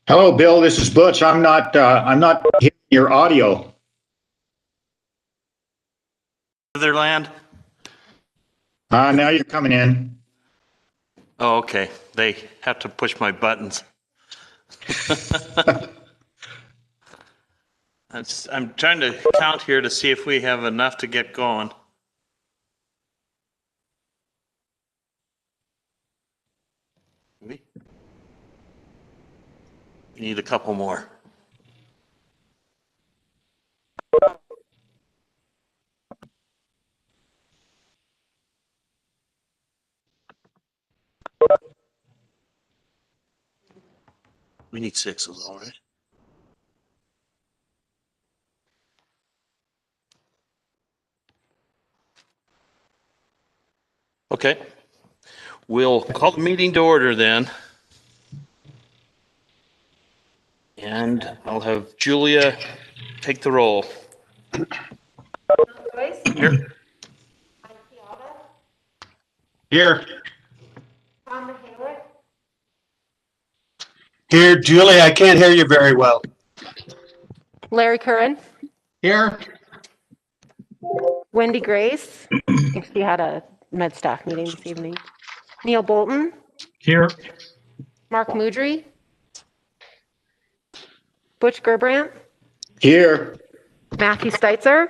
Hello, Bill. This is Butch. I'm not hearing your audio. Netherland? Now you're coming in. Oh, okay. They have to push my buttons. I'm trying to count here to see if we have enough to get going. We need a couple more. We need 6 is all right. Okay. We'll call the meeting to order then. And I'll have Julia take the roll. Here. Here. Here, Julie, I can't hear you very well. Larry Curran. Here. Wendy Grace. I think she had a med staff meeting this evening. Neil Bolton. Here. Mark Mudry. Butch Gerbrandt. Here. Matthew Steitzer.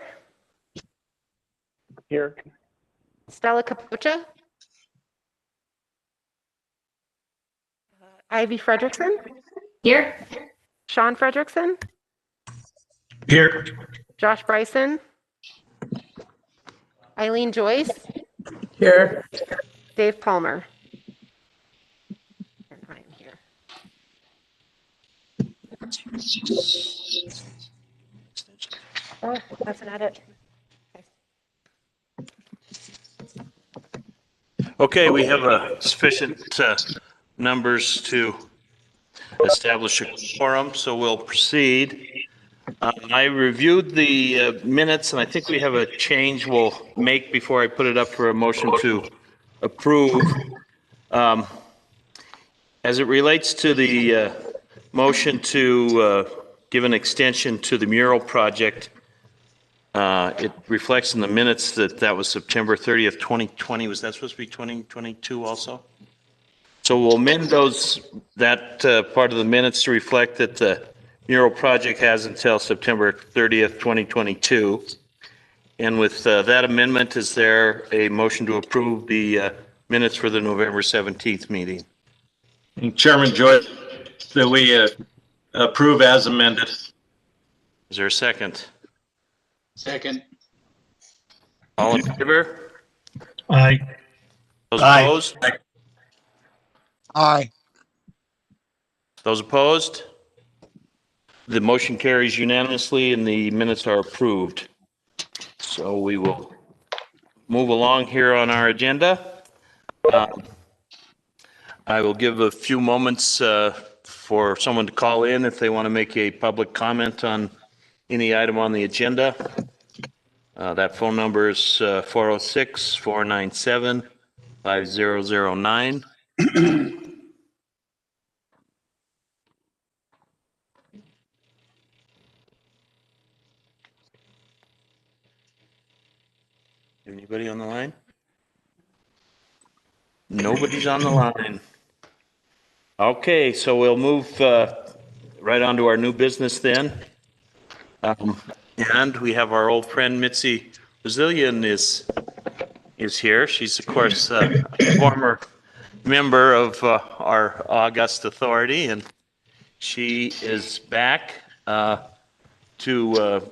Here. Stella Capucha. Ivy Fredrickson. Here. Sean Fredrickson. Here. Josh Bryson. Eileen Joyce. Here. Dave Palmer. I'm here. Oh, that's an edit. Okay, we have sufficient numbers to establish a quorum, so we'll proceed. I reviewed the minutes, and I think we have a change we'll make before I put it up for a motion to approve. As it relates to the motion to give an extension to the mural project, it reflects in the minutes that was September 30th, 2020. Was that supposed to be 2022 also? So we'll amend that part of the minutes to reflect that the mural project has until September 30th, 2022. And with that amendment, is there a motion to approve the minutes for the November 17th meeting? Chairman Joyce, that we approve as amended. Is there a second? Second. All in favor? Aye. Those opposed? Aye. Those opposed? The motion carries unanimously and the minutes are approved. So we will move along here on our agenda. I will give a few moments for someone to call in if they want to make a public comment on any item on the agenda. That phone number is 406-497-5009. Anybody on the line? Nobody's on the line. Okay, so we'll move right on to our new business then. And we have our old friend Mitzi Brazilian is here. She's of course a former member of our august authority, and she is back to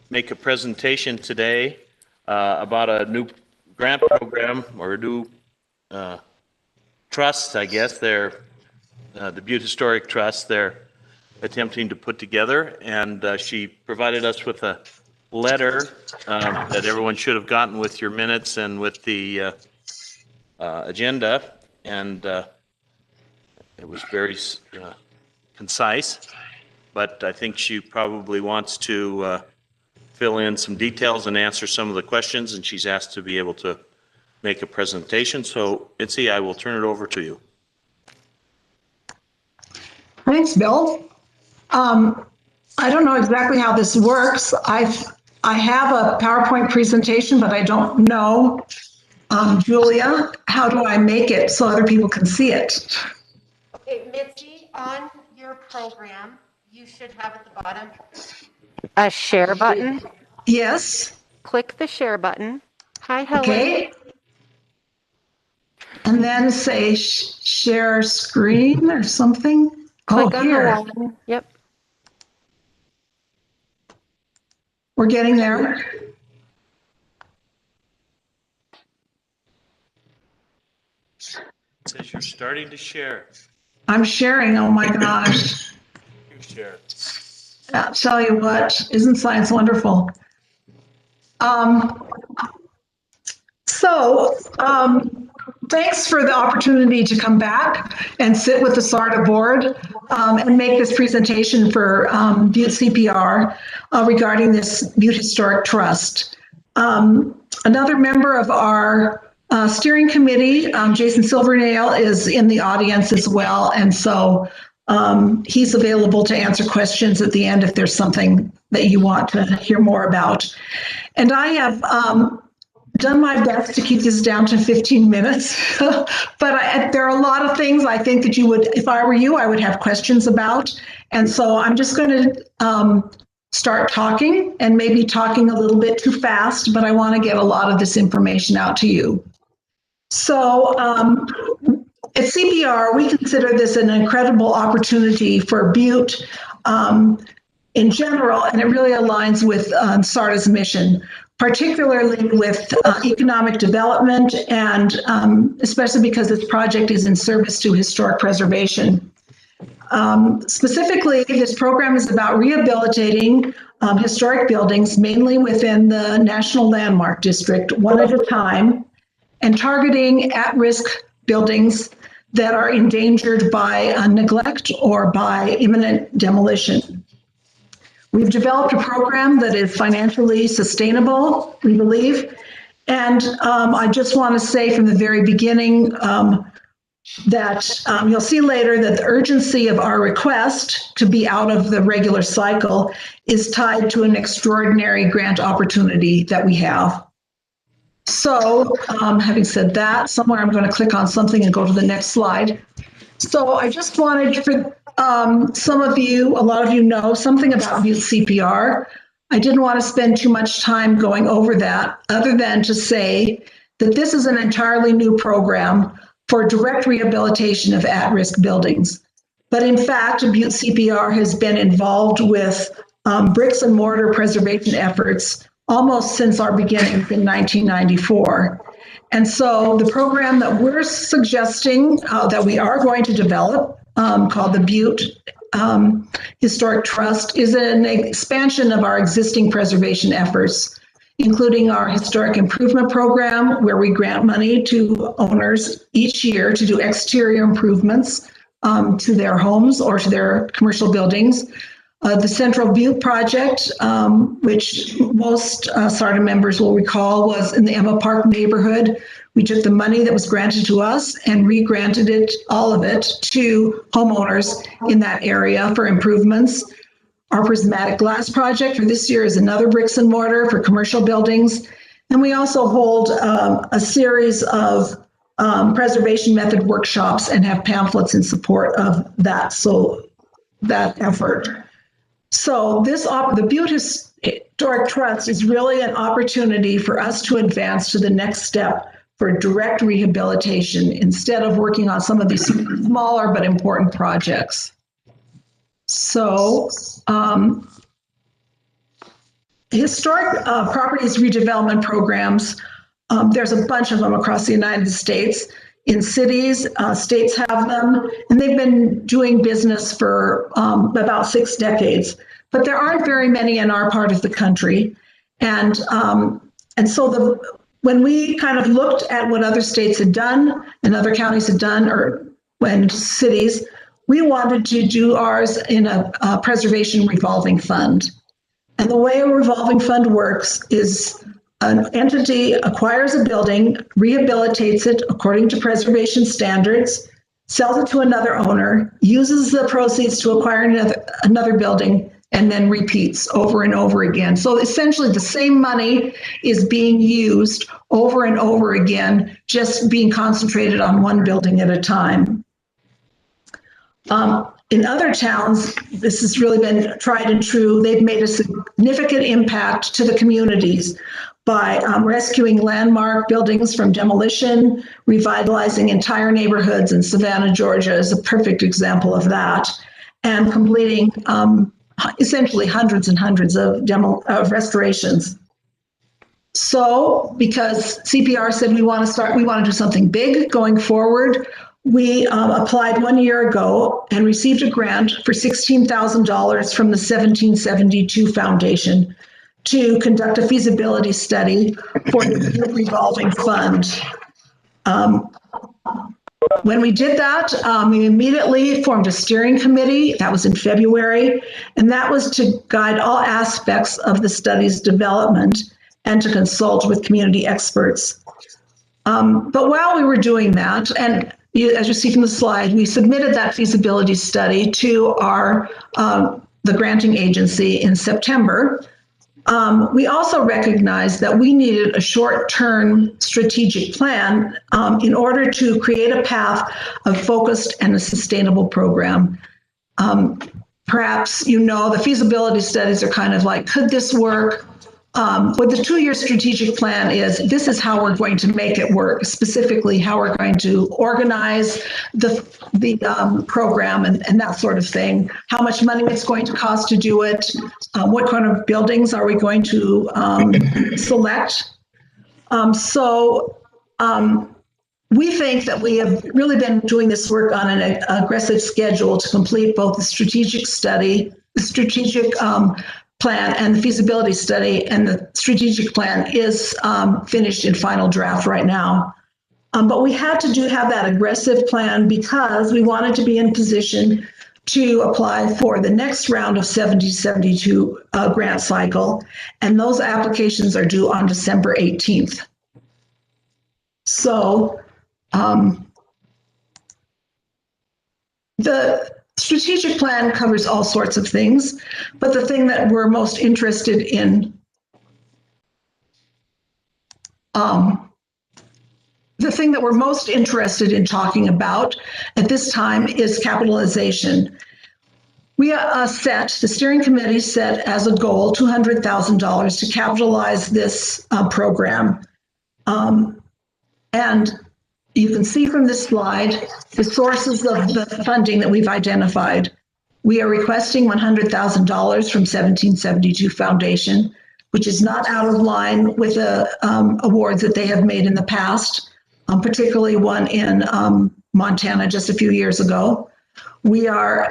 make a presentation today about a new grant program or a new trust, I guess. They're the Butte Historic Trust. They're attempting to put together, and she provided us with a letter that everyone should have gotten with your minutes and with the agenda, and it was very concise, but I think she probably wants to fill in some details and answer some of the questions, and she's asked to be able to make a presentation. So, Mitzi, I will turn it over to you. Thanks, Bill. I don't know exactly how this works. I have a PowerPoint presentation, but I don't know. Julia, how do I make it so other people can see it? Okay, Mitzi, on your program, you should have at the bottom a share button. Yes. Click the share button. Hi, Helen. Okay. And then say share screen or something. Click on here. the one. Yep. We're getting there. It says you're starting to share. I'm sharing. Oh my gosh. You share. I'll tell you what, isn't science wonderful? Thanks for the opportunity to come back and sit with the SARTA board and make this presentation for Butte CPR regarding this Butte Historic Trust. Another member of our steering committee, Jason Silvernail, is in the audience as well. And so he's available to answer questions at the end if there's something that you want to hear more about. And I have done my best to keep this down to 15 minutes, but there are a lot of things I think that you would, if I were you, I would have questions about. And so I'm just going to start talking and maybe talking a little bit too fast, but I want to get a lot of this information out to you. So at CPR, we consider this an incredible opportunity for Butte in general, and it really aligns with SARTA's mission, particularly with economic development and especially because this project is in service to historic preservation. Specifically, this program is about rehabilitating historic buildings, mainly within the National Landmark District, one at a time, and targeting at-risk buildings that are endangered by neglect or by imminent demolition. We've developed a program that is financially sustainable, we believe. And I just want to say from the very beginning that you'll see later that the urgency of our request to be out of the regular cycle is tied to an extraordinary grant opportunity that we have. So having said that, somewhere I'm going to click on something and go to the next slide. So I just wanted for some of you, a lot of you know something about Butte CPR. I didn't want to spend too much time going over that other than to say that this is an entirely new program for direct rehabilitation of at-risk buildings. But in fact, Butte CPR has been involved with bricks and mortar preservation efforts almost since our beginnings in 1994. And so the program that we're suggesting that we are going to develop called the Butte Historic Trust is an expansion of our existing preservation efforts, including our historic improvement program, where we grant money to owners each year to do exterior improvements to their homes or to their commercial buildings. The Central Butte project, which most SARTA members will recall, was in the Emma Park neighborhood. We took the money that was granted to us and re-granted it, all of it, to homeowners in that area for improvements. Our prismatic glass project for this year is another bricks and mortar for commercial buildings. And we also hold a series of preservation method workshops and have pamphlets in support of that, so that effort. So the Butte Historic Trust is really an opportunity for us to advance to the next step for direct rehabilitation instead of working on some of these smaller but important projects. So historic properties redevelopment programs, there's a bunch of them across the United States. In cities, states have them, and they've been doing business for about 6 decades. But there aren't very many in our part of the country. And so when we kind of looked at what other states had done and other counties had done, or when cities, we wanted to do ours in a preservation revolving fund. And the way a revolving fund works is an entity acquires a building, rehabilitates it according to preservation standards, sells it to another owner, uses the proceeds to acquire another building, and then repeats over and over again. So essentially the same money is being used over and over again, just being concentrated on one building at a time. In other towns, this has really been tried and true. They've made a significant impact to the communities by rescuing landmark buildings from demolition, revitalizing entire neighborhoods, and Savannah, Georgia is a perfect example of that, and completing essentially hundreds and hundreds of restorations. So because CPR said we want to do something big going forward, we applied 1 year ago and received a grant for $16,000 from the 1772 Foundation to conduct a feasibility study for the revolving fund. When we did that, we immediately formed a steering committee. That was in February, and that was to guide all aspects of the study's development and to consult with community experts. But while we were doing that, and as you see from the slide, we submitted that feasibility study to the granting agency in September. We also recognized that we needed a short-term strategic plan in order to create a path of focused and a sustainable program. Perhaps you know the feasibility studies are kind of like, could this work? What the 2-year strategic plan is, this is how we're going to make it work, specifically how we're going to organize the program and that sort of thing, how much money it's going to cost to do it, what kind of buildings are we going to select. We think that we have really been doing this work on an aggressive schedule to complete both the strategic study, the strategic plan and the feasibility study, and the strategic plan is finished in final draft right now. But we had to have that aggressive plan because we wanted to be in position to apply for the next round of 7072 grant cycle, and those applications are due on December 18th. So the strategic plan covers all sorts of things, but the thing that we're most interested in, talking about at this time is capitalization. The steering committee set as a goal $200,000 to capitalize this program. And you can see from this slide the sources of the funding that we've identified. We are requesting $100,000 from 1772 Foundation, which is not out of line with the awards that they have made in the past, particularly one in Montana just a few years ago. We are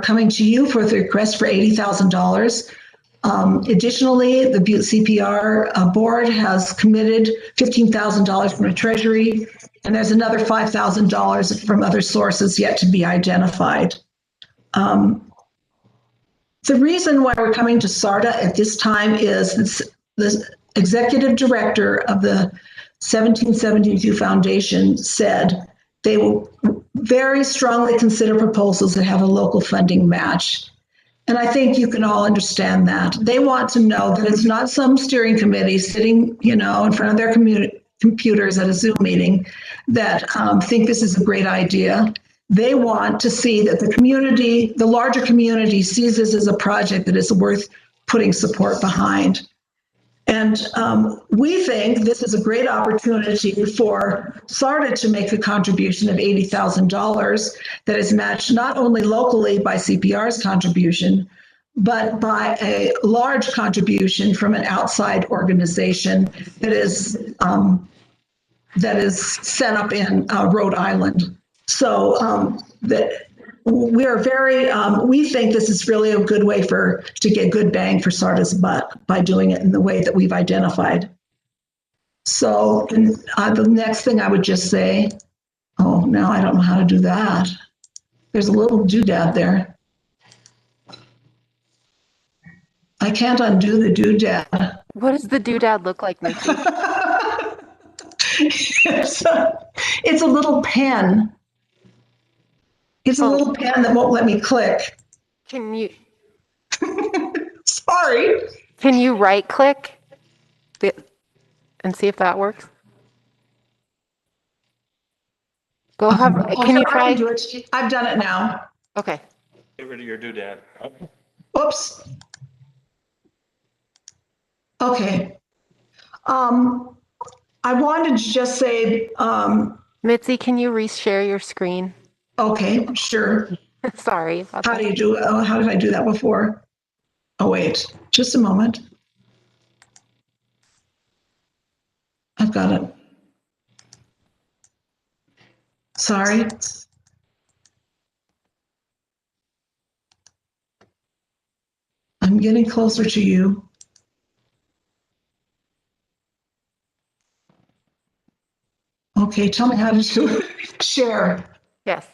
coming to you for the request for $80,000. Additionally, the Butte CPR board has committed $15,000 from the Treasury, and there's another $5,000 from other sources yet to be identified. The reason why we're coming to SARTA at this time is the executive director of the 1772 Foundation said they will very strongly consider proposals that have a local funding match. And I think you can all understand that. They want to know that it's not some steering committee sitting, in front of their computers at a Zoom meeting that think this is a great idea. They want to see that the larger community sees this as a project that is worth putting support behind. And we think this is a great opportunity for SARTA to make a contribution of $80,000 that is matched not only locally by CPR's contribution, but by a large contribution from an outside organization that is set up in Rhode Island. So we think this is really a good way to get good bang for SARTA's buck by doing it in the way that we've identified. So the next thing I would just say, now I don't know how to do that. There's a little doodad there. I can't undo the doodad. What does the doodad look like, Missy? It's a little pen. It's a little pen that won't let me click. Can you Sorry. right click and see if that works? Go have, can you I try? do it. I've done it now. Okay. Get rid of your doodad. Oops. Okay. I wanted to just say, Mitzi, can you reshare your screen? okay, sure. Sorry about How that. do you do? How did I do that before? Oh, wait, just a moment. I've got it. Sorry. I'm getting closer to you. Okay, tell me how to do it. Share. Yes.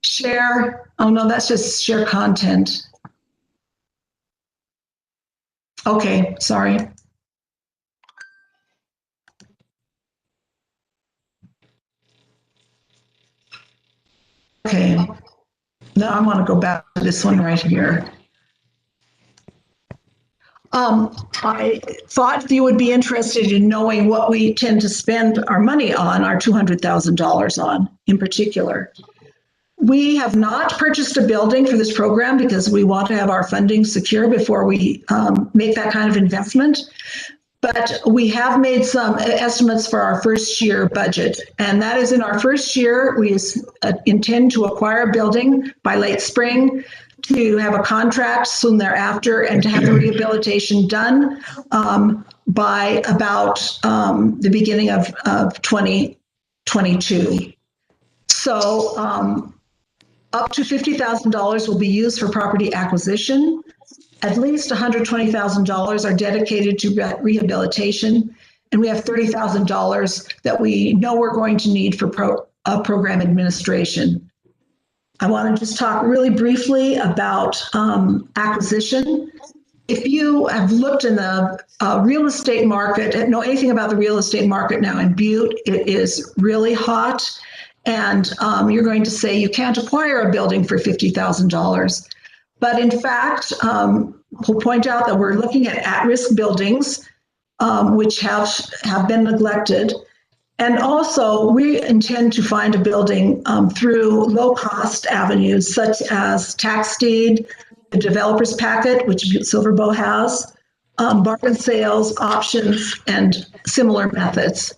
Share. Oh, no, that's just share content. Okay, sorry. Okay. Now I want to go back to this one right here. I thought you would be interested in knowing what we tend to spend our money on, our $200,000 on in particular. We have not purchased a building for this program because we want to have our funding secure before we make that kind of investment. But we have made some estimates for our first year budget. And that is in our first year, we intend to acquire a building by late spring, to have a contract soon thereafter, and to have the rehabilitation done by about the beginning of 2022. So up to $50,000 will be used for property acquisition. At least $120,000 are dedicated to rehabilitation, and we have $30,000 that we know we're going to need for program administration. I want to just talk really briefly about acquisition. If you have looked in the real estate market, know anything about the real estate market now in Butte, it is really hot, and you're going to say you can't acquire a building for $50,000. But in fact, we'll point out that we're looking at risk buildings, which have been neglected. And also, we intend to find a building through low-cost avenues, such as tax deed, the developer's packet, which Butte-Silver has, bargain sales, options, and similar methods.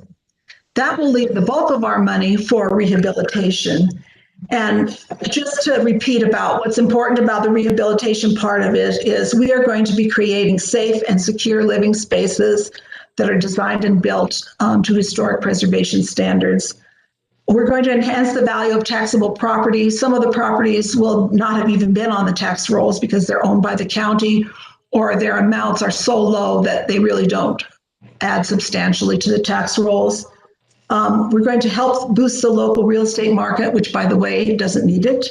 That will leave the bulk of our money for rehabilitation. And just to repeat about what's important about the rehabilitation part of it is we are going to be creating safe and secure living spaces that are designed and built to historic preservation standards. We're going to enhance the value of taxable property. Some of the properties will not have even been on the tax rolls because they're owned by the county, or their amounts are so low that they really don't add substantially to the tax rolls. We're going to help boost the local real estate market, which, by the way, doesn't need it.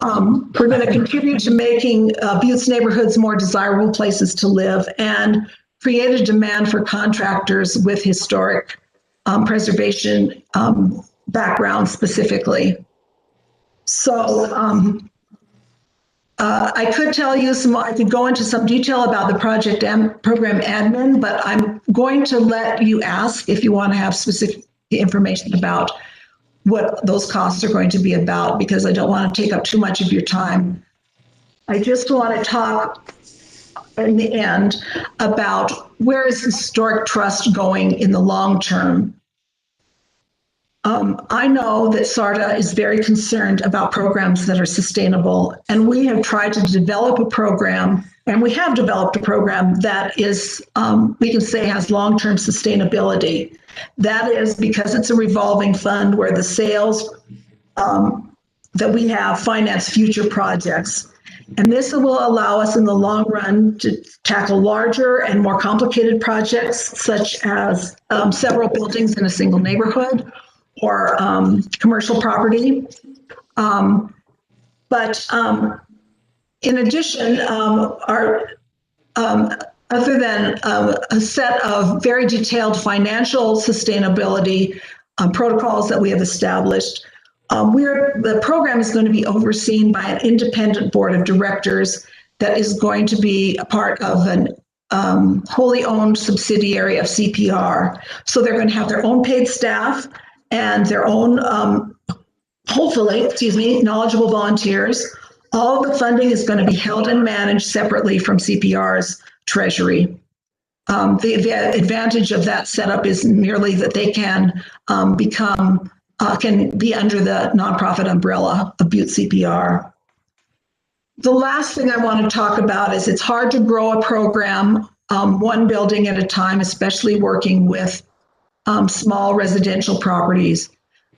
We're going to contribute to making Butte's neighborhoods more desirable places to live and create a demand for contractors with historic preservation background specifically. So I could tell you I could go into some detail about the project and program admin, but I'm going to let you ask if you want to have specific information about what those costs are going to be about, because I don't want to take up too much of your time. I just want to talk in the end about where is historic trust going in the long term. I know that SARTA is very concerned about programs that are sustainable, and we have tried to develop a program, and we have developed a program that is, we can say, has long-term sustainability. That is because it's a revolving fund where the sales that we have finance future projects. And this will allow us in the long run to tackle larger and more complicated projects, such as several buildings in a single neighborhood, or commercial property. But in addition, other than a set of very detailed financial sustainability protocols that we have established, the program is going to be overseen by an independent board of directors that is going to be a part of an wholly owned subsidiary of CPR. So they're going to have their own paid staff and their own, hopefully, knowledgeable volunteers. All of the funding is going to be held and managed separately from CPR's treasury. The advantage of that setup is merely that they can can be under the nonprofit umbrella of Butte CPR. The last thing I want to talk about is it's hard to grow a program one building at a time, especially working with small residential properties.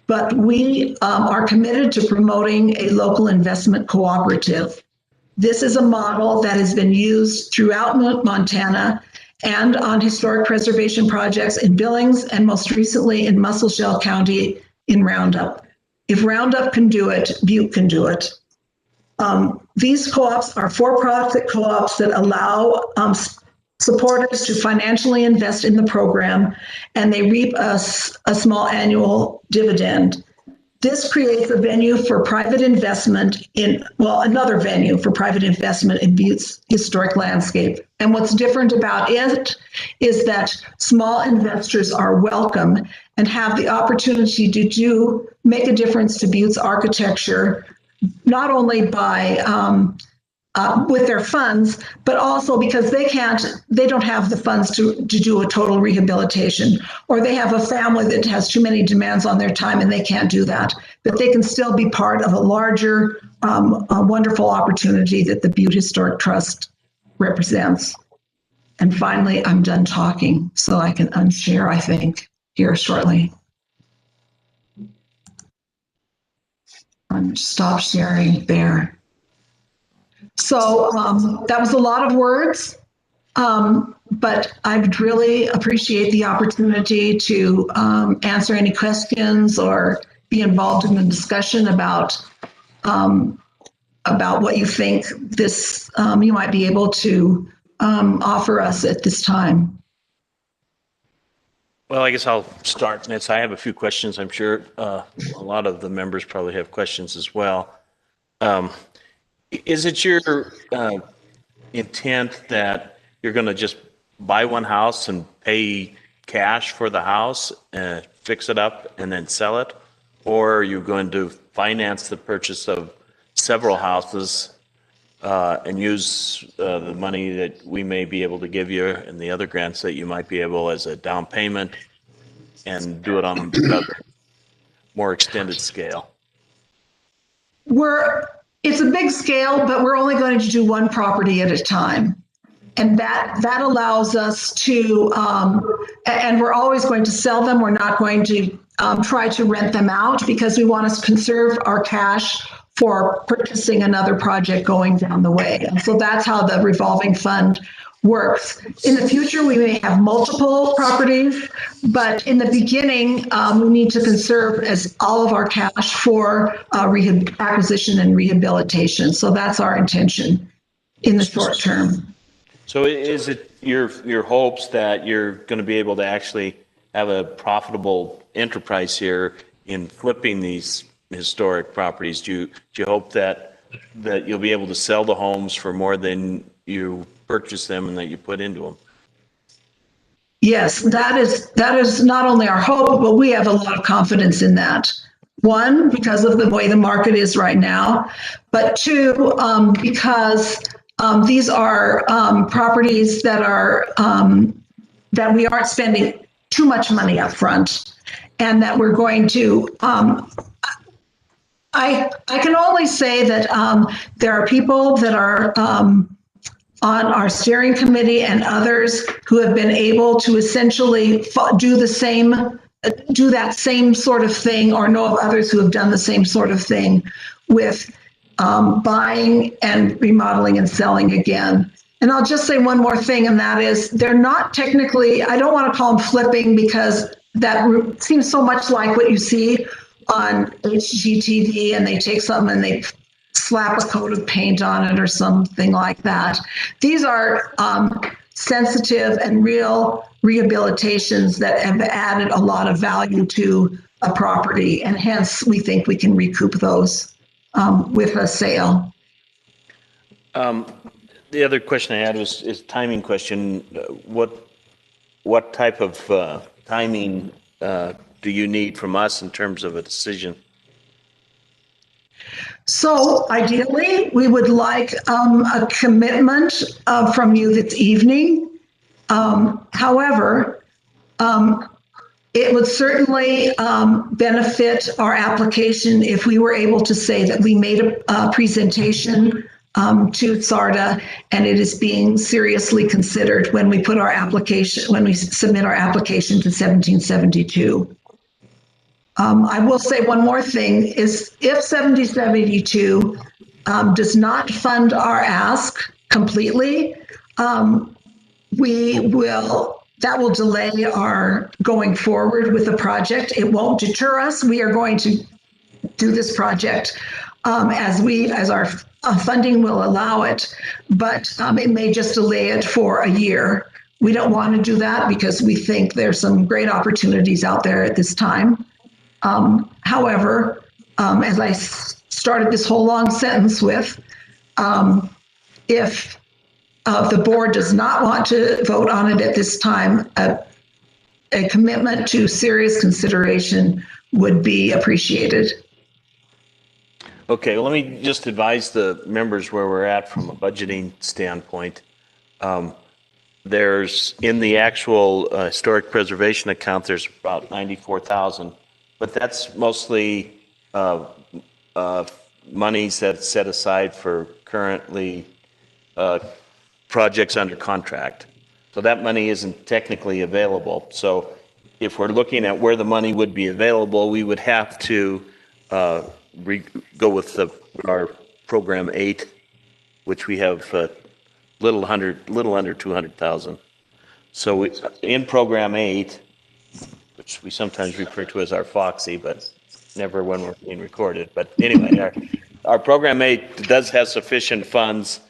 But we are committed to promoting a local investment cooperative. This is a model that has been used throughout Montana and on historic preservation projects in Billings and most recently in Musselshell County in Roundup. If Roundup can do it, Butte can do it. These co-ops are for-profit co-ops that allow supporters to financially invest in the program, and they reap a small annual dividend. This creates a venue for private investment another venue for private investment in Butte's historic landscape. And what's different about it is that small investors are welcome and have the opportunity to make a difference to Butte's architecture, not only by with their funds, but also because they don't have the funds to do a total rehabilitation, or they have a family that has too many demands on their time and they can't do that. But they can still be part of a larger, wonderful opportunity that the Butte Historic Trust represents. And finally, I'm done talking, so I can unshare, I think, here shortly. Stop sharing there. So that was a lot of words, but I'd really appreciate the opportunity to answer any questions or be involved in the discussion about what you think this you might be able to offer us at this time. Well, I guess I'll start, Mitz. I have a few questions. I'm sure a lot of the members probably have questions as well. Is it your intent that you're going to just buy one house and pay cash for the house, fix it up, and then sell it? Or are you going to finance the purchase of several houses and use the money that we may be able to give you and the other grants that you might be able as a down payment and do it on a more extended scale? It's a big scale, but we're only going to do one property at a time. And that allows us to, and we're always going to sell them. We're not going to try to rent them out because we want to conserve our cash for purchasing another project going down the way. And so that's how the revolving fund works. In the future, we may have multiple properties, but in the beginning, we need to conserve all of our cash for acquisition and rehabilitation. So that's our intention in the short term. So is it your hopes that you're going to be able to actually have a profitable enterprise here in flipping these historic properties? Do you hope that you'll be able to sell the homes for more than you purchase them and that you put into them? Yes, that is not only our hope, but we have a lot of confidence in that. One, because of the way the market is right now, but two, because these are properties that are that we aren't spending too much money up front, and that we're going to. I can only say that there are people that are on our steering committee and others who have been able to essentially do that same sort of thing, or know of others who have done the same sort of thing with buying and remodeling and selling again. And I'll just say one more thing, and that is they're not technically, I don't want to call them flipping because that seems so much like what you see on HGTV, and they take something and they slap a coat of paint on it or something like that. These are sensitive and real rehabilitations that have added a lot of value to a property. And hence, we think we can recoup those with a sale. The other question I had is timing question. What type of timing do you need from us in terms of a decision? So ideally, we would like a commitment from you this evening. However, it would certainly benefit our application if we were able to say that we made a presentation to SARTA and it is being seriously considered when we put our application, when we submit our application to 1772. I will say one more thing is if 1772 does not fund our ask completely, that will delay our going forward with the project. It won't deter us. We are going to do this project as our funding will allow it, but it may just delay it for a year. We don't want to do that because we think there's some great opportunities out there at this time. However, as I started this whole long sentence with, if the board does not want to vote on it at this time, a commitment to serious consideration would be appreciated. Okay, well, let me just advise the members where we're at from a budgeting standpoint. There's, in the actual historic preservation account, there's about 94,000, but that's mostly monies that's set aside for currently projects under contract. So that money isn't technically available. So if we're looking at where the money would be available, we would have to go with our program 8, which we have little under 200,000. So in program 8, which we sometimes refer to as our Foxy, but never when we're being recorded. But anyway, our program 8 does have sufficient funds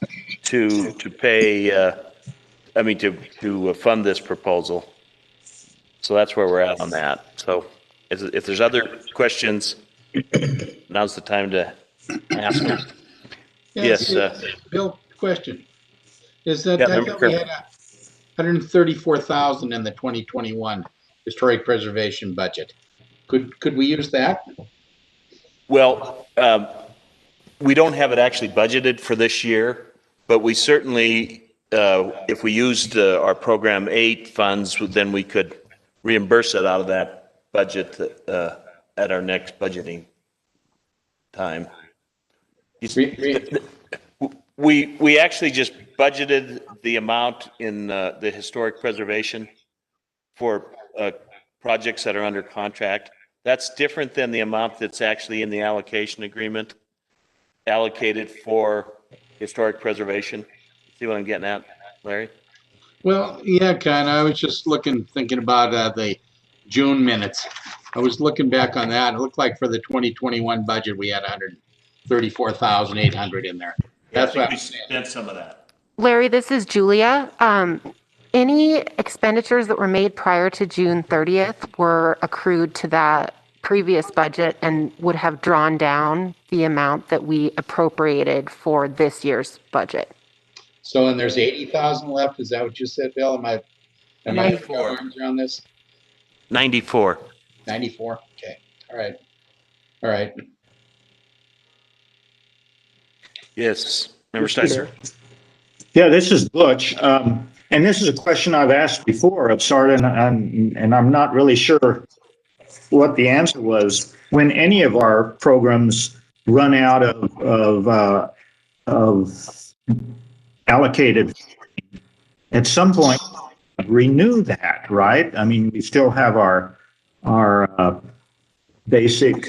to pay, to fund this proposal. So that's where we're at on that. So if there's other questions, now's the time to ask them. Yes. Bill, question. Is that, Yeah, I thought we had 134,000 in the 2021 historic preservation budget. Could we use that? Well, we don't have it actually budgeted for this year, but we certainly, if we used our program 8 funds, then we could reimburse it out of that budget at our next budgeting time. We actually just budgeted the amount in the historic preservation for projects that are under contract. That's different than the amount that's actually in the allocation agreement allocated for historic preservation. See what I'm getting at, Larry? Well, yeah, kind of. I was just thinking about the June minutes. I was looking back on that. It looked like for the 2021 budget, we had 134,800 in there. That's what we spent some of that. Larry, this is Julia. Any expenditures that were made prior to June 30th were accrued to that previous budget and would have drawn down the amount that we appropriated for this year's budget. So, and there's 80,000 left. Is that what you said, Bill? Am I 94 arms around this? 94. 94. Okay. All right. All right. Yes, Member Sticer. Yeah, this is Butch. And this is a question I've asked before of SARTA, and I'm not really sure what the answer was. When any of our programs run out of allocated, at some point, renew that, right? I mean, we still have our basic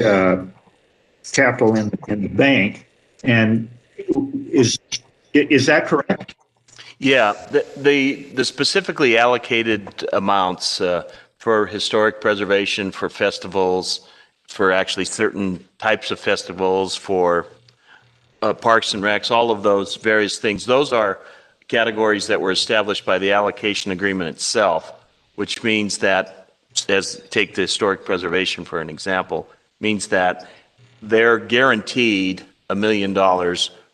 capital in the bank, and is that correct? Yeah, the specifically allocated amounts for historic preservation, for festivals, for actually certain types of festivals, for parks and recs, all of those various things, those are categories that were established by the allocation agreement itself, which means that, as take the historic preservation for an example, means that they're guaranteed $1 million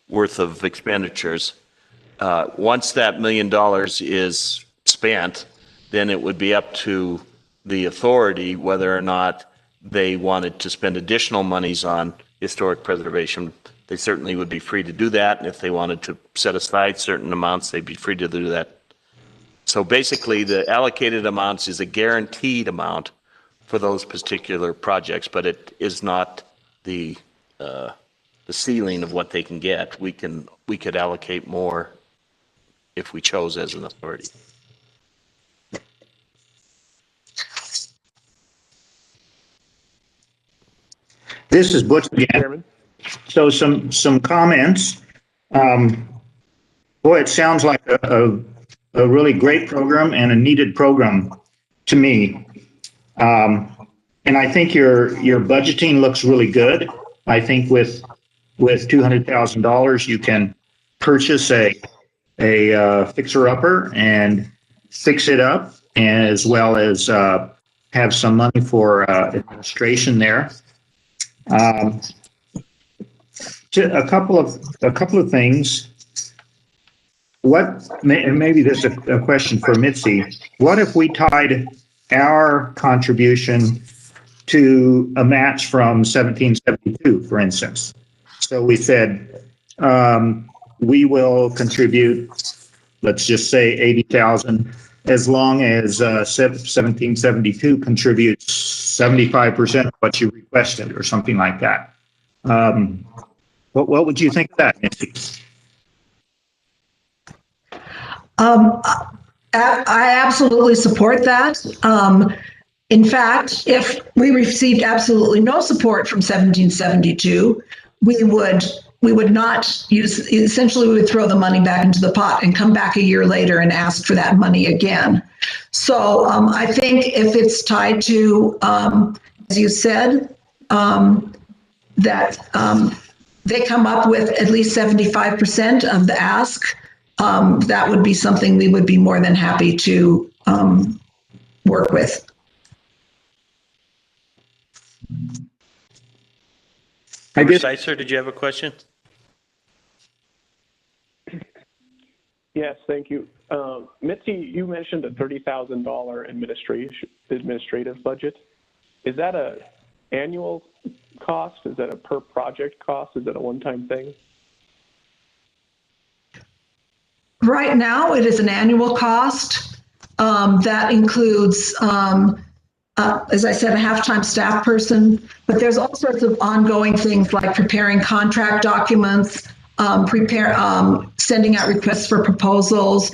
worth of expenditures. Once that $1 million is spent, then it would be up to the authority whether or not they wanted to spend additional monies on historic preservation. They certainly would be free to do that. And if they wanted to set aside certain amounts, they'd be free to do that. So basically, the allocated amounts is a guaranteed amount for those particular projects, but it is not the ceiling of what they can get. We could allocate more if we chose as an authority. This is Butch again. Chairman? So some comments. Boy, it sounds like a really great program and a needed program to me. And I think your budgeting looks really good. I think with $200,000, you can purchase a fixer-upper and fix it up, as well as have some money for administration there. A couple of things. Maybe this is a question for Mitzi. What if we tied our contribution to a match from 1772, for instance? So we said we will contribute, let's just say 80,000, as long as 1772 contributes 75% of what you requested, or something like that. What would you think of that, Nancy? I absolutely support that. In fact, if we received absolutely no support from 1772, we would not use, essentially we would throw the money back into the pot and come back a year later and ask for that money again. So I think if it's tied to, as you said, that they come up with at least 75% of the ask, that would be something we would be more than happy to work with. I guess. Sir, did you have a question? Yes, thank you. Mitzi, you mentioned a $30,000 administrative budget. Is that a annual cost? Is that a per project cost? Is that a one-time thing? Right now, it is an annual cost. That includes, as I said, a half-time staff person, but there's all sorts of ongoing things like preparing contract documents, sending out requests for proposals,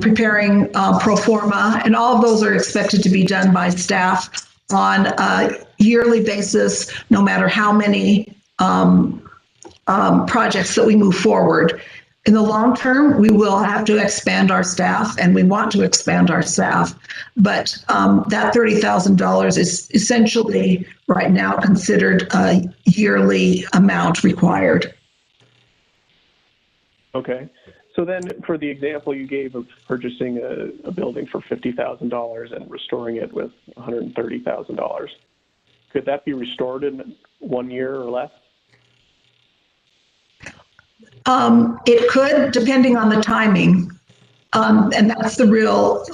preparing pro forma, and all of those are expected to be done by staff on a yearly basis, no matter how many projects that we move forward. In the long term, we will have to expand our staff, and we want to expand our staff. But that $30,000 is essentially right now considered a yearly amount required. Okay. So then for the example you gave of purchasing a building for $50,000 and restoring it with $130,000, could that be restored in 1 year or less? It could, depending on the timing. And that's the real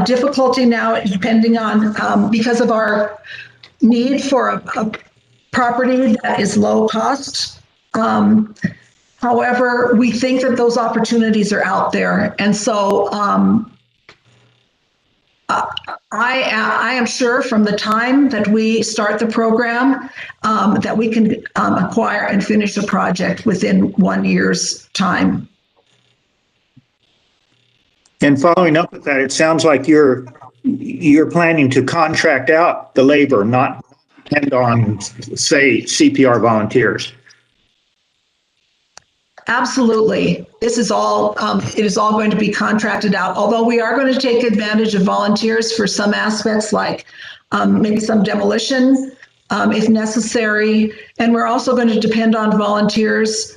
difficulty now, depending on, because of our need for a property that is low cost. However, we think that those opportunities are out there. And so I am sure from the time that we start the program that we can acquire and finish a project within 1 year's time. And following up with that, it sounds like you're planning to contract out the labor, not depend on, say, CPR volunteers. Absolutely. This is all, it is all going to be contracted out, although we are going to take advantage of volunteers for some aspects, like maybe some demolition if necessary. And we're also going to depend on volunteers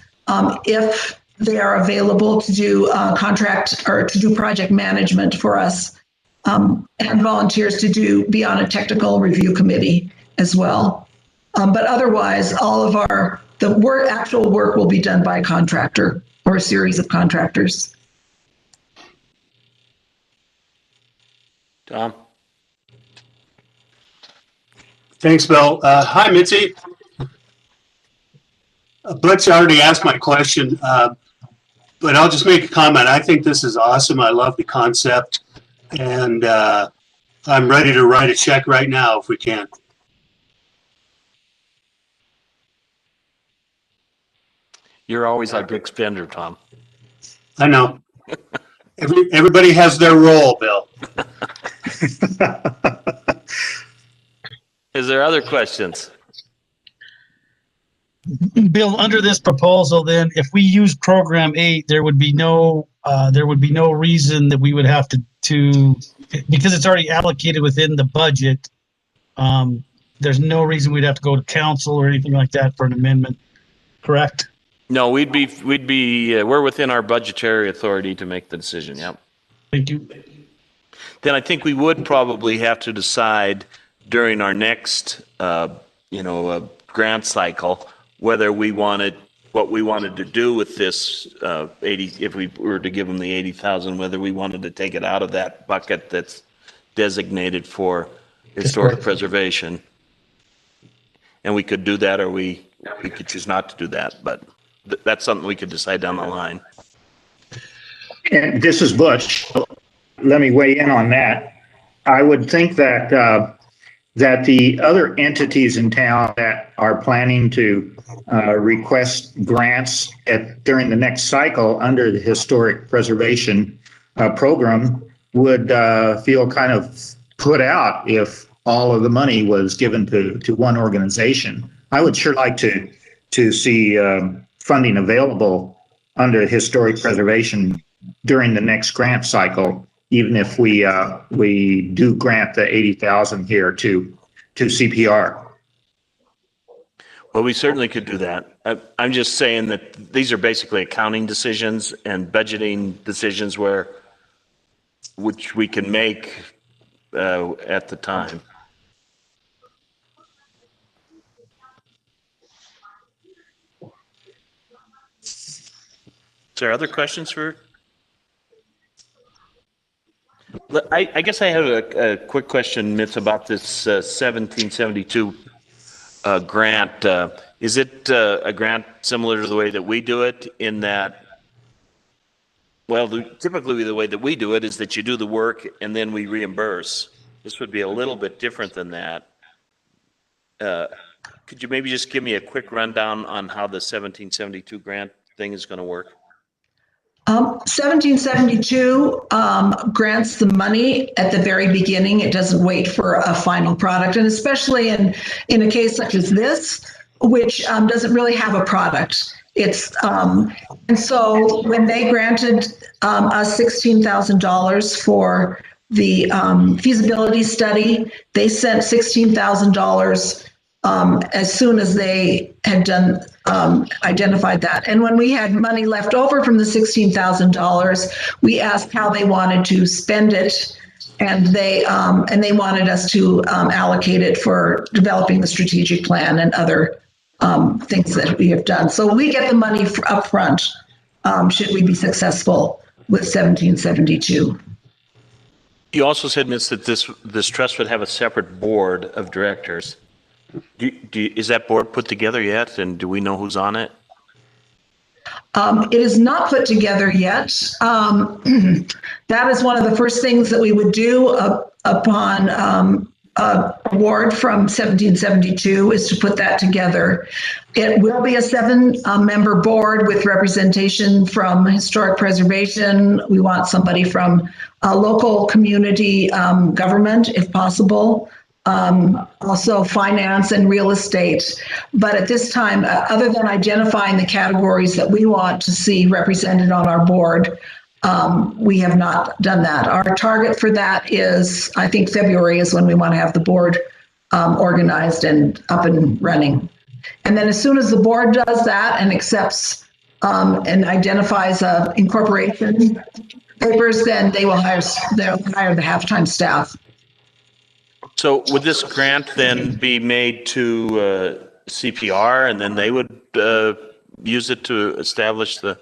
if they are available to do contract or to do project management for us, and volunteers to be on a technical review committee as well. But otherwise, all of actual work will be done by a contractor or a series of contractors. Tom? Thanks, Bill. Hi, Mitzi. Butch already asked my question, but I'll just make a comment. I think this is awesome. I love the concept, and I'm ready to write a check right now if we can. You're always our big spender, Tom. I know. Everybody has their role, Bill. Is there other questions? Bill, under this proposal, then, if we use program 8, there would be no reason that we would have to because it's already allocated within the budget. There's no reason we'd have to go to council or anything like that for an amendment, correct? No, we're within our budgetary authority to make the decision. Yep. Thank you. Then I think we would probably have to decide during our next, grant cycle, whether what we wanted to do with this 80, if we were to give them the 80,000, whether we wanted to take it out of that bucket that's designated for historic preservation. And we could do that, or we could choose not to do that, but that's something we could decide down the line. And this is Butch. Let me weigh in on that. I would think that that the other entities in town that are planning to request grants during the next cycle under the historic preservation program would feel kind of put out if all of the money was given to one organization. I would sure like to see funding available under historic preservation during the next grant cycle, even if we do grant the 80,000 here to CPR. Well, we certainly could do that. I'm just saying that these are basically accounting decisions and budgeting decisions which we can make at the time. Is there other questions for? I guess I have a quick question, Mitz, about this 1772 grant. Is it a grant similar to the way that we do it in that, well, typically the way that we do it is that you do the work and then we reimburse. This would be a little bit different than that. Could you maybe just give me a quick rundown on how the 1772 grant thing is going to work? 1772 grants the money at the very beginning. It doesn't wait for a final product. And especially in a case such as this, which doesn't really have a product. And so when they granted us $16,000 for the feasibility study, they sent $16,000 as soon as they had done identified that. And when we had money left over from the $16,000, we asked how they wanted to spend it, and they wanted us to allocate it for developing the strategic plan and other things that we have done. So we get the money up front should we be successful with 1772. You also said, Ms., that this trust would have a separate board of directors. Is that board put together yet, and do we know who's on it? It is not put together yet. That is one of the first things that we would do upon award from 1772 is to put that together. It will be a 7-member board with representation from historic preservation. We want somebody from local community government, if possible. Also finance and real estate. But at this time, other than identifying the categories that we want to see represented on our board, we have not done that. Our target for that is, I think February is when we want to have the board organized and up and running. And then as soon as the board does that and accepts and identifies a incorporation papers, then they'll hire the half-time staff. So would this grant then be made to CPR and then they would use it to establish the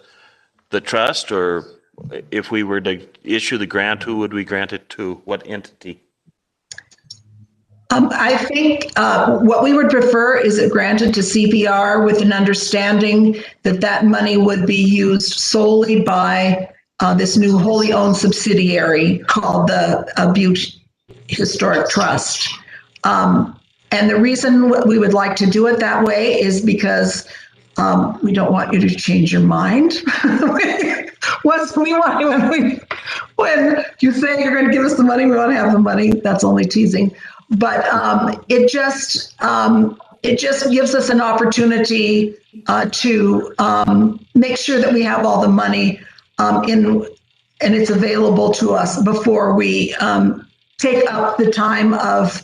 trust? Or if we were to issue the grant, who would we grant it to? What entity? I think what we would prefer is it granted to CPR with an understanding that that money would be used solely by this new wholly owned subsidiary called the Butte Historic Trust. And the reason we would like to do it that way is because we don't want you to change your mind. When you say you're going to give us the money, we want to have the money. That's only teasing. But it just gives us an opportunity to make sure that we have all the money and it's available to us before we take up the time of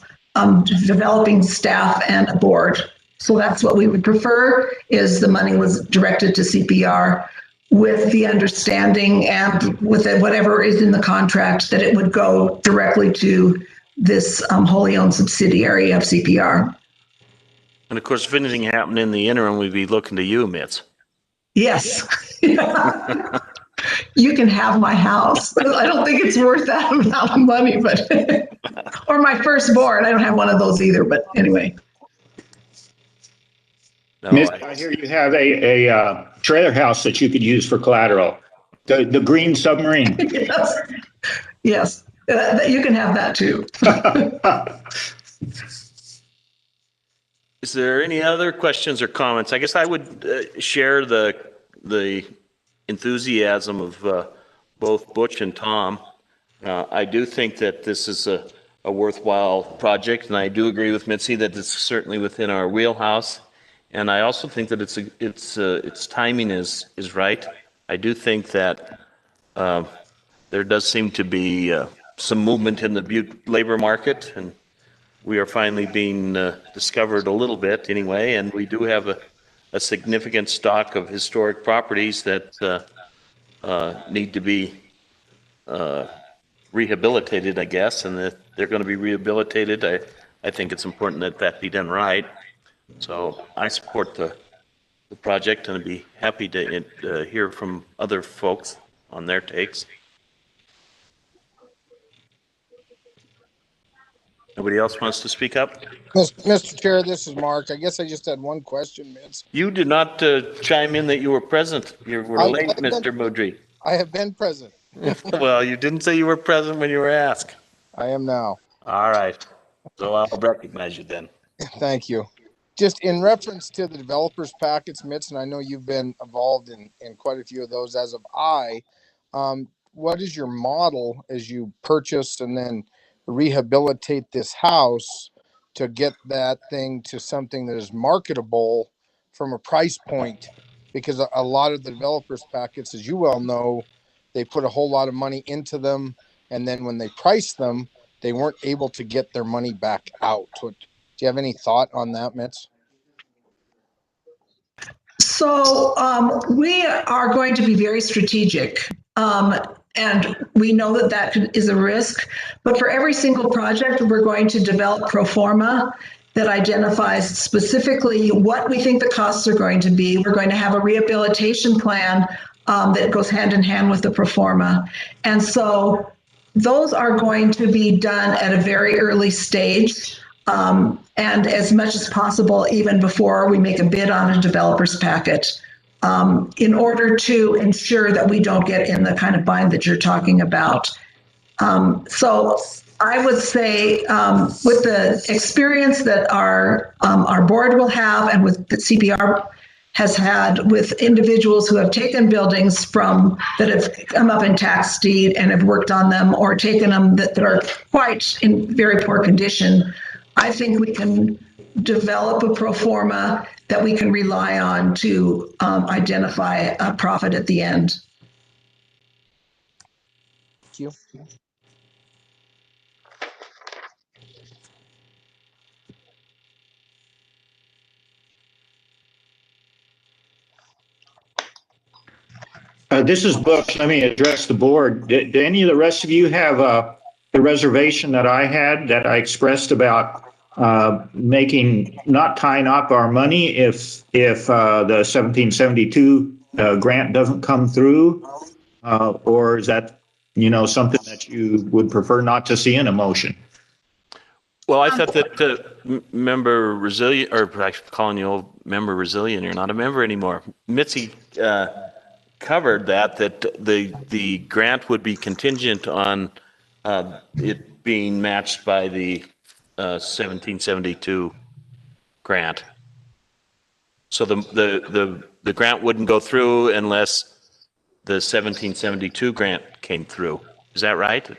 developing staff and a board. So that's what we would prefer, is the money was directed to CPR with the understanding and with whatever is in the contract that it would go directly to this wholly owned subsidiary of CPR. And of course, if anything happened in the interim, we'd be looking to you, Mitz. Yes. You can have my house. I don't think it's worth that amount of money, but or my firstborn. I don't have one of those either, but anyway. No, Mitch, I hear you have a trailer house that you could use for collateral. The green submarine. Yes. You can have that too. Is there any other questions or comments? I guess I would share the enthusiasm of both Butch and Tom. I do think that this is a worthwhile project, and I do agree with Mitzi that it's certainly within our wheelhouse. And I also think that its timing is right. I do think that there does seem to be some movement in the Butte labor market, and we are finally being discovered a little bit anyway, and we do have a significant stock of historic properties that need to be rehabilitated, I guess, and that they're going to be rehabilitated. I think it's important that that be done right. So I support the project, and I'd be happy to hear from other folks on their takes. Nobody else wants to speak up? Mr. Chair, this is Mark. I guess I just had one question, Mitz. You did not chime in that you were present. You were late, Mr. Mudry. I have been present. Well, you didn't say you were present when you were asked. I am now. All right. So I'll recognize you then. Thank you. Just in reference to the developers packets, Mitz, and I know you've been involved in quite a few of those as of what is your model as you purchase and then rehabilitate this house to get that thing to something that is marketable from a price point? Because a lot of the developers packets, as you well know, they put a whole lot of money into them, and then when they price them, they weren't able to get their money back out. Do you have any thought on that, Mitz? So we are going to be very strategic. And we know that that is a risk. But for every single project, we're going to develop pro forma that identifies specifically what we think the costs are going to be. We're going to have a rehabilitation plan that goes hand in hand with the pro forma. And so those are going to be done at a very early stage. And as much as possible, even before we make a bid on a developer's packet, in order to ensure that we don't get in the kind of bind that you're talking about. So I would say with the experience that our board will have and with the CPR has had with individuals who have taken buildings that have come up in tax deed and have worked on them, or taken them that are quite in very poor condition, I think we can develop a pro forma that we can rely on to identify a profit at the end. Thank you. This is Butch. Let me address the board. Did any of the rest of you have the reservation that I had that I expressed about not tying up our money if the 1772 grant doesn't come through? Or is that, something that you would prefer not to see in a motion? Well, I thought that member Resilient, or I'm calling you old member Resilient, you're not a member anymore. Mitzi covered that the grant would be contingent on it being matched by the 1772 grant. So the grant wouldn't go through unless the 1772 grant came through. Is that right?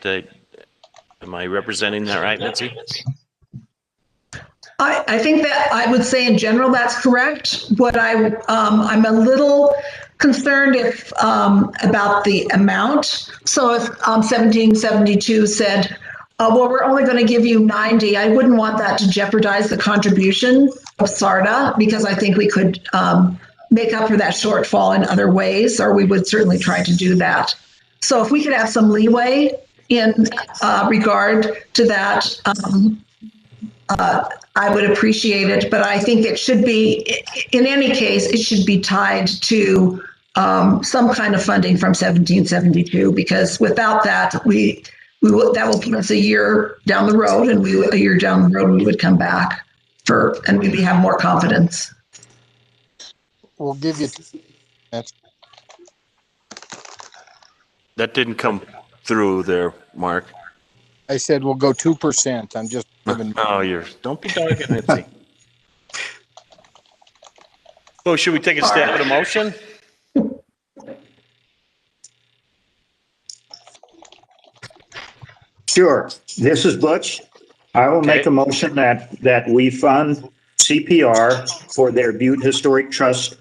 Am I representing that right, Mitzi? I think that I would say in general that's correct. What I'm a little concerned about the amount. So if 1772 said, well, we're only going to give you 90, I wouldn't want that to jeopardize the contribution of SARTA, because I think we could make up for that shortfall in other ways, or we would certainly try to do that. So if we could have some leeway in regard to that, I would appreciate it, but I think it should be, in any case, it should be tied to some kind of funding from 1772, because without that, that will put us a year down the road, and a year down the road, we would come back and we'd have more confidence. We'll give you. That didn't come through there, Mark. I said we'll go 2%. I'm just giving. Oh, don't be dogging Mitzi. Oh, should we take a stab at a motion? Sure. This is Butch. I will make a motion that we fund CPR for their Butte Historic Trust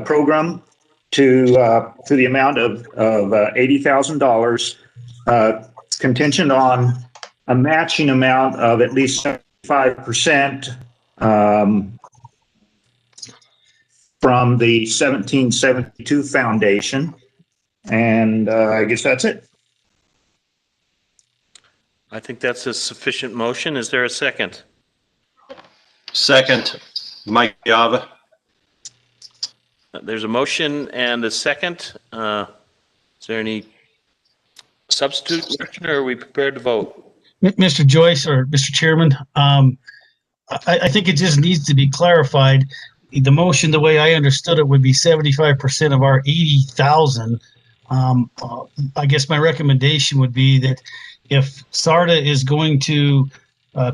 program to the amount of $80,000, contingent on a matching amount of at least 75% from the 1772 Foundation. And I guess that's it. I think that's a sufficient motion. Is there a second? Second, Mike Yava. There's a motion and a second. Is there any substitute motion, or are we prepared to vote? Mr. Joyce or Mr. Chairman, I think it just needs to be clarified. The motion, the way I understood it, would be 75% of our 80,000. I guess my recommendation would be that if SARTA is going to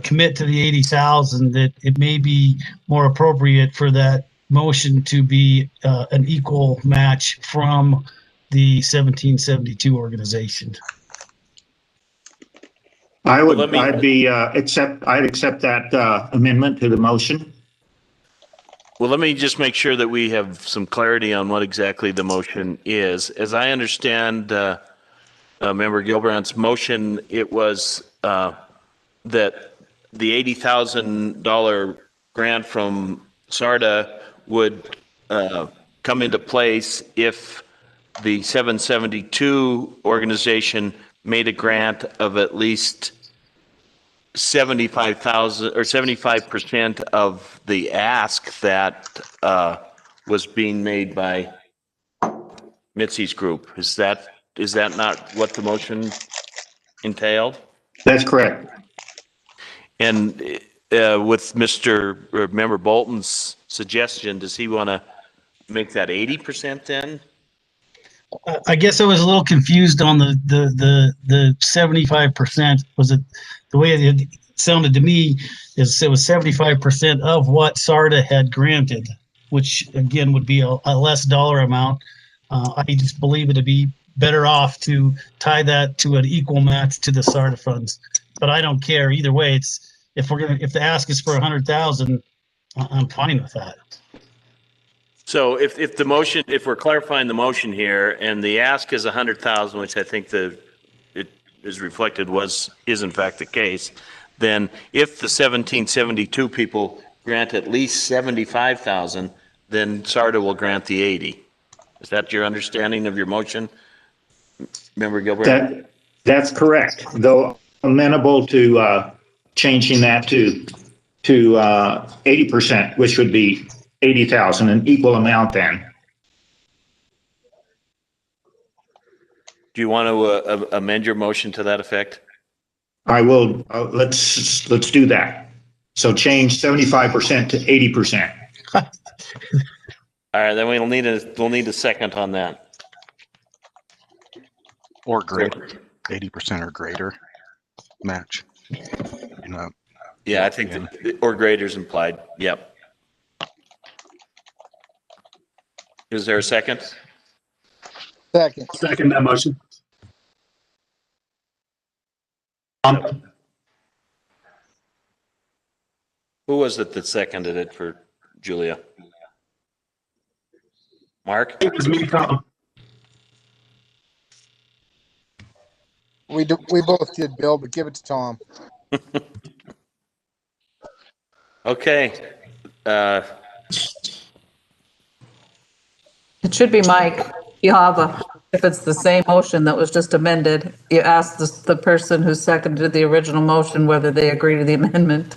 commit to the 80,000, that it may be more appropriate for that motion to be an equal match from the 1772 organization. I'd accept that amendment to the motion. Well, let me just make sure that we have some clarity on what exactly the motion is. As I understand Member Gilbrandt's motion, it was that the $80,000 grant from SARTA would come into place if the 772 organization made a grant of at least 75,000 or 75% of the ask that was being made by Mitzi's group. Is that not what the motion entailed? That's correct. And with Member Bolton's suggestion, does he want to make that 80% then? I guess I was a little confused on the 75%. Was it the way it sounded to me is it was 75% of what SARTA had granted, which again would be a less dollar amount. I just believe it to be better off to tie that to an equal match to the SARTA funds. But I don't care either way. It's if the ask is for 100,000, I'm fine with that. So if we're clarifying the motion here, and the ask is 100,000, which I think it is reflected is in fact the case, then if the 1772 people grant at least 75,000, then SARTA will grant the 80. Is that your understanding of your motion, Member Gilbert? That's correct, though amenable to changing that to 80%, which would be 80,000, an equal amount then. Do you want to amend your motion to that effect? I will, let's do that. So change 75% to 80%. All right, then we'll need a second on that. Or greater, 80% or greater match. You know, Yeah, I think that, or greater is implied. Yep. Is there a second? Second. Second that motion. Who was it that seconded it for Julia? Mark? It was me, Tom. We both did, Bill, but give it to Tom. Okay. It should be Mike. If it's the same motion that was just amended, you ask the person who seconded the original motion whether they agree to the amendment.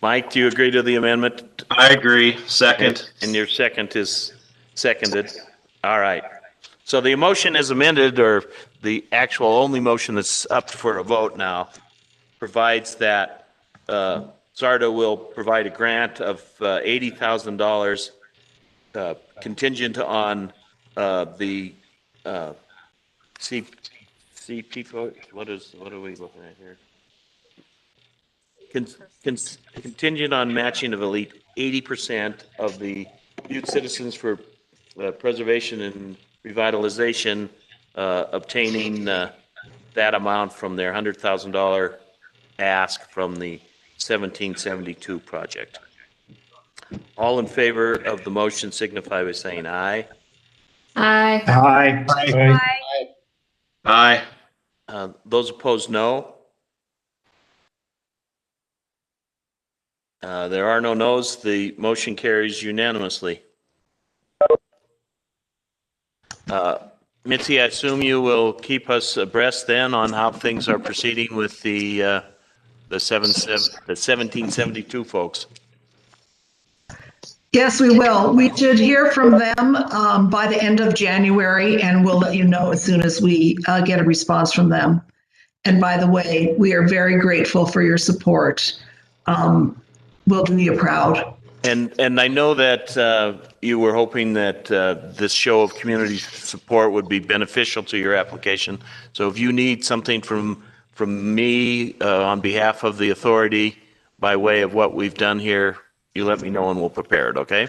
Mike, do you agree to the amendment? I agree. Second. And your second is seconded. All right. So the motion is amended, or the actual only motion that's up for a vote now, provides that SARTA will provide a grant of $80,000 contingent on the CP. What are we looking at here? Contingent on matching of elite 80% of the Butte Citizens for Preservation and Revitalization obtaining that amount from their $100,000 ask from the 1772 project. All in favor of the motion signify by saying aye. Aye. Aye. Aye. Those opposed, no. There are no noes. The motion carries unanimously. Mitzi, I assume you will keep us abreast then on how things are proceeding with the 1772 folks. Yes, we will. We should hear from them by the end of January, and we'll let you know as soon as we get a response from them. And by the way, we are very grateful for your support. We'll do you proud. And I know that you were hoping that this show of community support would be beneficial to your application. So if you need something from me on behalf of the authority by way of what we've done here, you let me know and we'll prepare it, okay?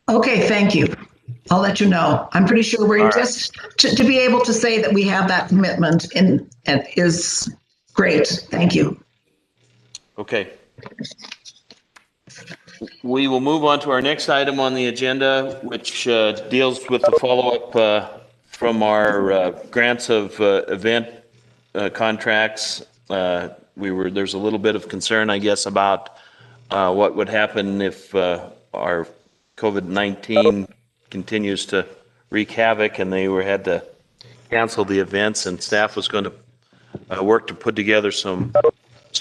Okay, thank you. I'll let you know. I'm pretty sure we're All right. just to be able to say that we have that commitment and is great. Thank you. Okay. We will move on to our next item on the agenda, which deals with the follow-up from our grants of event contracts. There's a little bit of concern, I guess, about what would happen if our COVID-19 continues to wreak havoc and they had to cancel the events, and staff was going to work to put together some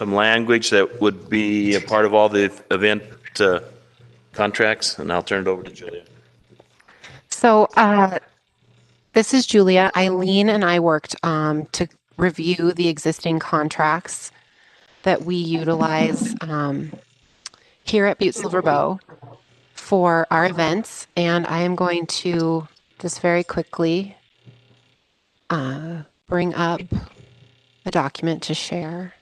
language that would be a part of all the event contracts, and I'll turn it over to Julia. So this is Julia. Eileen and I worked to review the existing contracts that we utilize here at Butte-Silver Bow for our events, and I am going to just very quickly bring up a document to share.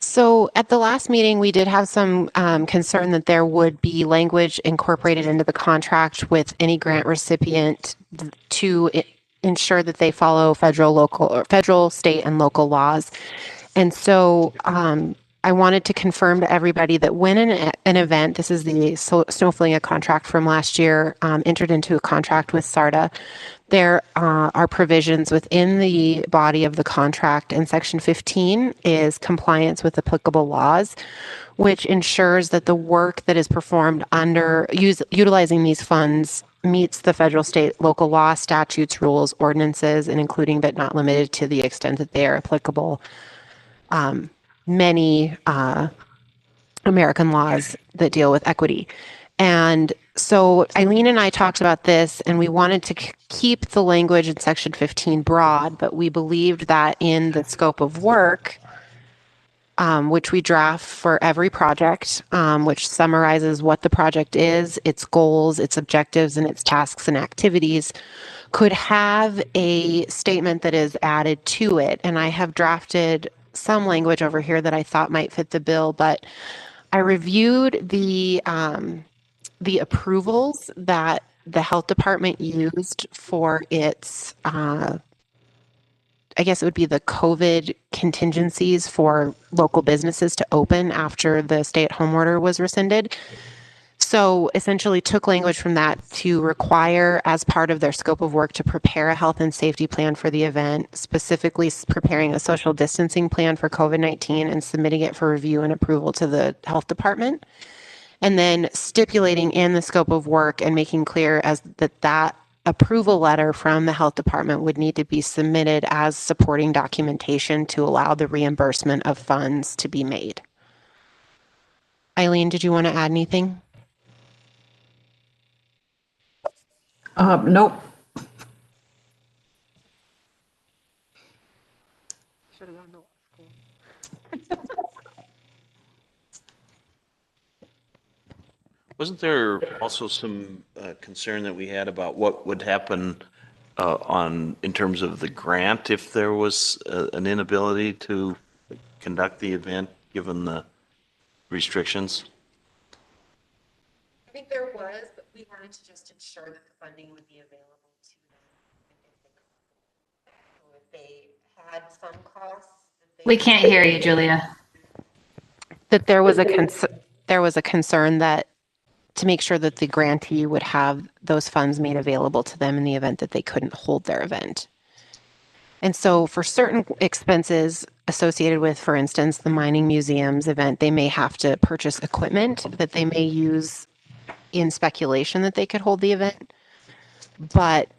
So at the last meeting, we did have some concern that there would be language incorporated into the contract with any grant recipient to ensure that they follow federal, state, and local laws. And so I wanted to confirm to everybody that when an event, this is the Snowflinga contract from last year, entered into a contract with SARTA, there are provisions within the body of the contract, and Section 15 is compliance with applicable laws, which ensures that the work that is performed under utilizing these funds meets the federal, state, local law, statutes, rules, ordinances, and including but not limited to the extent that they are applicable, many American laws that deal with equity. And so Eileen and I talked about this, and we wanted to keep the language in Section 15 broad, but we believed that in the scope of work, which we draft for every project, which summarizes what the project is, its goals, its objectives, and its tasks and activities, could have a statement that is added to it. And I have drafted some language over here that I thought might fit the bill, but I reviewed the approvals that the health department used for its, I guess it would be the COVID contingencies for local businesses to open after the stay-at-home order was rescinded. So essentially took language from that to require, as part of their scope of work, to prepare a health and safety plan for the event, specifically preparing a social distancing plan for COVID-19 and submitting it for review and approval to the health department. And then stipulating in the scope of work and making clear as that approval letter from the health department would need to be submitted as supporting documentation to allow the reimbursement of funds to be made. Eileen, did you want to add anything? Nope. Wasn't there also some concern that we had about what would happen in terms of the grant if there was an inability to conduct the event given the restrictions? I think there was, but we wanted to just ensure that the funding would be available to them. So if they had some costs. We can't hear you, Julia. That there was a concern that to make sure that the grantee would have those funds made available to them in the event that they couldn't hold their event. And so for certain expenses associated with, for instance, the mining museum's event, they may have to purchase equipment that they may use in speculation that they could hold the event, but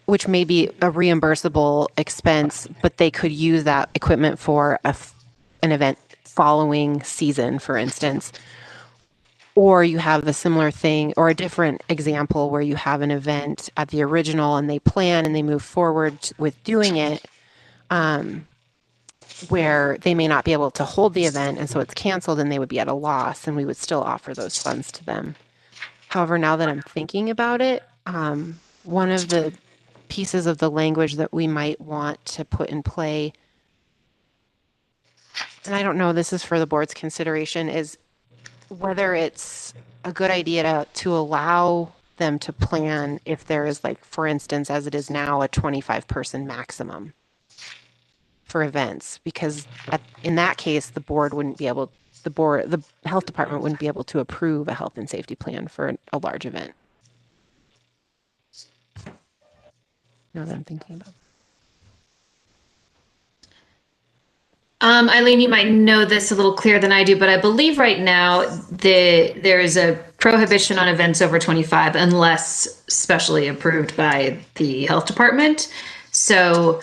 which may be a reimbursable expense, but they could use that equipment for an event following season, for instance. Or you have the similar thing, or a different example where you have an event at the original and they plan and they move forward with doing it, where they may not be able to hold the event, and so it's canceled and they would be at a loss, and we would still offer those funds to them. However, now that I'm thinking about it, one of the pieces of the language that we might want to put in play, and I don't know, this is for the board's consideration, is whether it's a good idea to allow them to plan if there is, like, for instance, as it is now, a 25-person maximum for events, because in that case, the health department wouldn't be able to approve a health and safety plan for a large event. Now that I'm thinking about it. Eileen, you might know this a little clearer than I do, but I believe right now there is a prohibition on events over 25 unless specially approved by the health department. So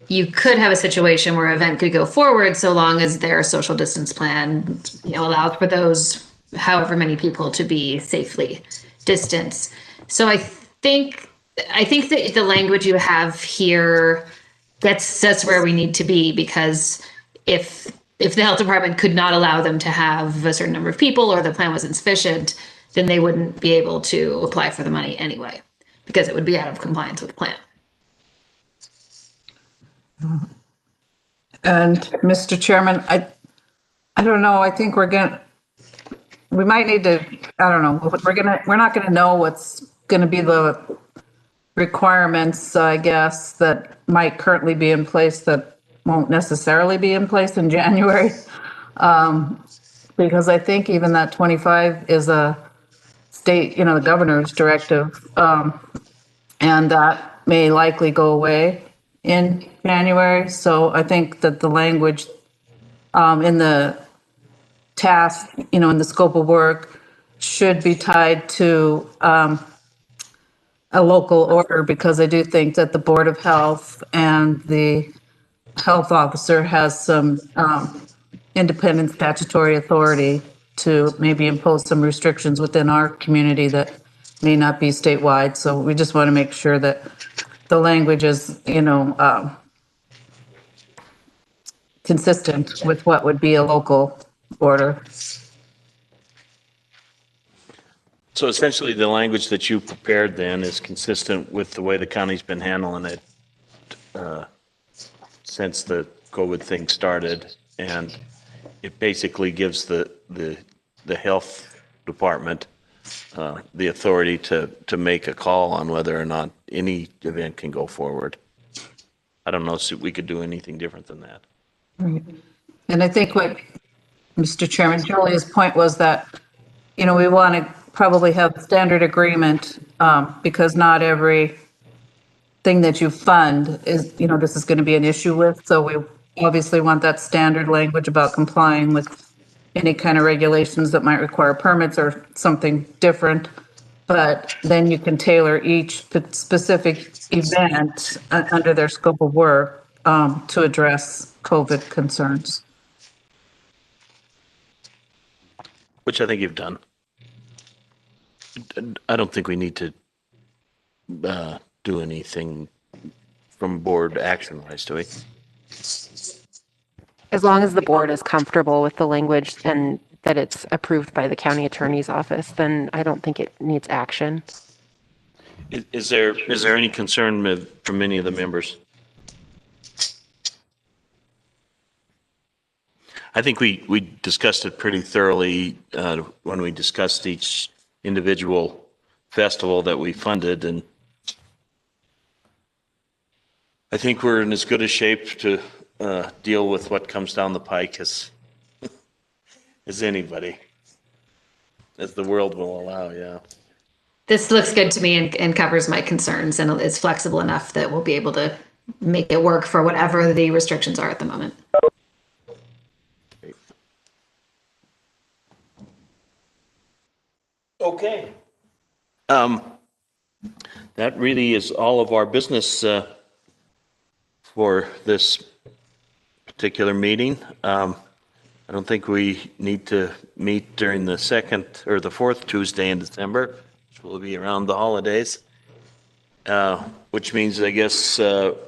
you could have a situation where an event could go forward so long as their social distance plan, allows for those however many people to be safely distanced. So I think that the language you have here, that's where we need to be, because if the health department could not allow them to have a certain number of people, or the plan wasn't sufficient, then they wouldn't be able to apply for the money anyway, because it would be out of compliance with the plan. And Mr. Chairman, I don't know, I think we might need to, I don't know, we're not gonna know what's gonna be the requirements, I guess, that might currently be in place that won't necessarily be in place in January. Because I think even that 25 is a state, the governor's directive, and that may likely go away in January. So I think that the language in the task, in the scope of work should be tied to a local order, because I do think that the Board of Health and the health officer has some independent statutory authority to maybe impose some restrictions within our community that may not be statewide. So we just want to make sure that the language is, consistent with what would be a local order. So essentially, the language that you prepared then is consistent with the way the county's been handling it since the COVID thing started, and it basically gives the health department the authority to make a call on whether or not any event can go forward. I don't know if we could do anything different than that. Right. And I think what Mr. Chairman, Julia's point was that, we want to probably have standard agreement, because not every thing that you fund is, this is going to be an issue with. So we obviously want that standard language about complying with any kind of regulations that might require permits or something different. But then you can tailor each specific event under their scope of work to address COVID concerns. Which I think you've done. I don't think we need to do anything from board action wise, do we? As long as the board is comfortable with the language and that it's approved by the county attorney's office, then I don't think it needs action. Is there any concern from any of the members? I think we discussed it pretty thoroughly when we discussed each individual festival that we funded, and I think we're in as good a shape to deal with what comes down the pike as anybody, as the world will allow. Yeah. This looks good to me and covers my concerns, and it's flexible enough that we'll be able to make it work for whatever the restrictions are at the moment. Okay. That really is all of our business for this particular meeting. I don't think we need to meet during the second or the fourth Tuesday in December, which will be around the holidays, which means I guess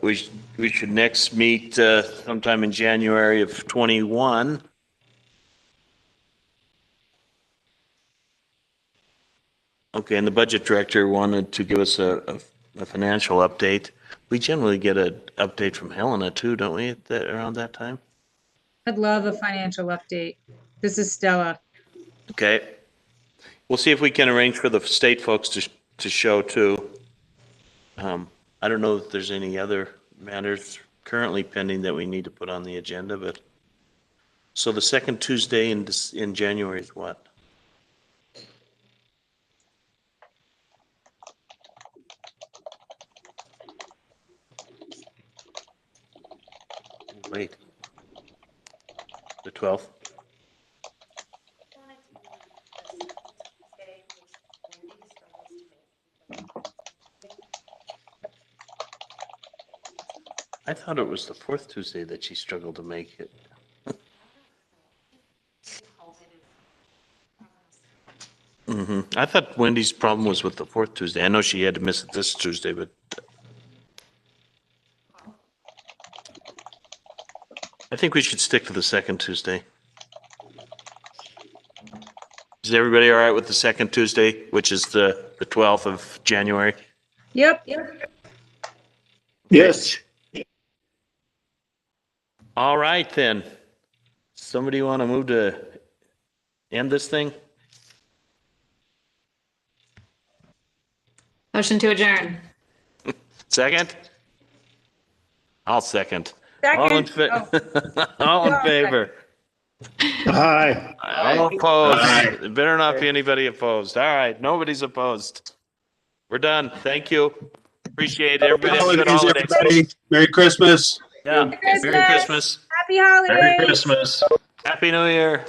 we should next meet sometime in January of 21. Okay, and the budget director wanted to give us a financial update. We generally get an update from Helena too, don't we, around that time? I'd love a financial update. This is Stella. Okay. We'll see if we can arrange for the state folks to show too. I don't know if there's any other matters currently pending that we need to put on the agenda, but so the second Tuesday in January is what? Wait. The 12th? I thought it was the fourth Tuesday that she struggled to make it. I thought Wendy's problem was with the fourth Tuesday. I know she had to miss it this Tuesday, but I think we should stick to the second Tuesday. Is everybody all right with the second Tuesday, which is the 12th of January? Yep. Yes. All right, then. Somebody want to move to end this thing? Motion to adjourn. Second? I'll second. Second. All in, all in favor? Aye. All opposed. Aye. There better not be anybody opposed. All right, nobody's opposed. We're done. Thank you. Appreciate it. Everybody have a good Holidays, holiday. everybody. Merry Christmas. Yeah. Merry Merry Christmas. Happy holidays. Merry Christmas. Happy New Year.